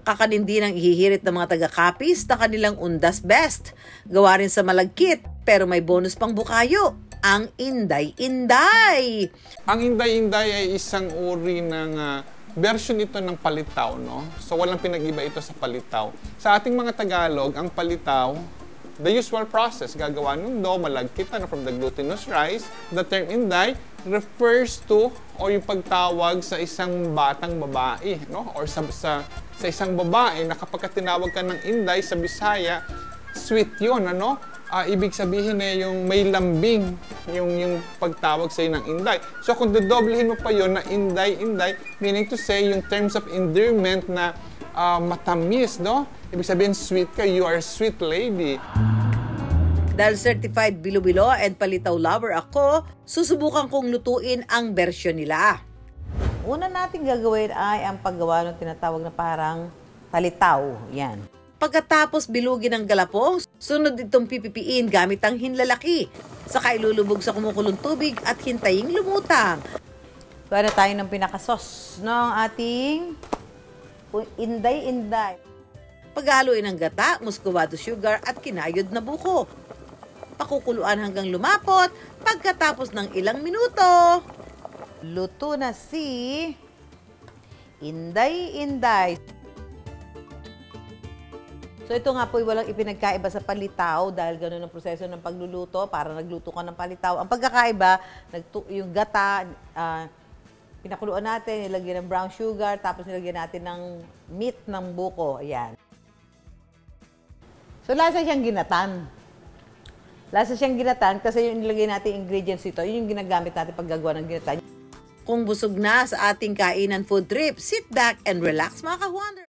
Kakanin din ang ihihirit ng mga taga-Capiz na kanilang undas best. Gawa rin sa malagkit, pero may bonus pang bukayo, ang inday-inday. Ang inday-inday ay isang uri ng version ito ng palitaw, no? So walang pinag-iba ito sa palitaw. Sa ating mga Tagalog, ang palitaw, the usual process, gagawa ng dough, malagkit from the glutinous rice. The term inday refers to, o yung pagtawag sa isang batang babae, no? Or sa isang babae na kapag tinawag ka ng inday sa Bisaya, sweet yun, ano? Ibig sabihin yung may lambing yung pagtawag sa ng inday. So kung dodoblehin mo pa yon na inday-inday, meaning to say yung terms of endearment na matamis, no? Ibig sabihin sweet ka, you are a sweet lady. Dahil certified bilo-bilo and palitaw lover ako, susubukan kong lutuin ang bersyon nila. Una natin gagawin ay ang paggawa ng tinatawag na parang talitaw. Yan. Pagkatapos bilugin ang galapong, sunod itong pipipiin gamit ang hinlalaki. Saka ilulubog sa kumukulong tubig at hintaying lumutang. Gawa na tayo ng pinakasos ng ating inday-inday. Paghaluin ang gata, muscovado sugar at kinayod na buko. Pakukuluan hanggang lumapot. Pagkatapos ng ilang minuto, luto na si inday-inday. So ito nga po ay walang ipinagkaiba sa palitaw dahil gano'n ang proseso ng pagluluto para nagluto ka ng palitaw. Ang pagkakaiba, yung gata, pinakuluan natin, nilagyan ng brown sugar, tapos nilagyan natin ng meat ng buko. Ayan. So lasa siyang ginatan. Lasa siyang ginatan kasi yung nilagay natin ingredients ito, yun yung ginagamit natin paggagawa ng ginatan. Kung busog na sa ating kainan food trip, sit back and relax mga ka-wonder.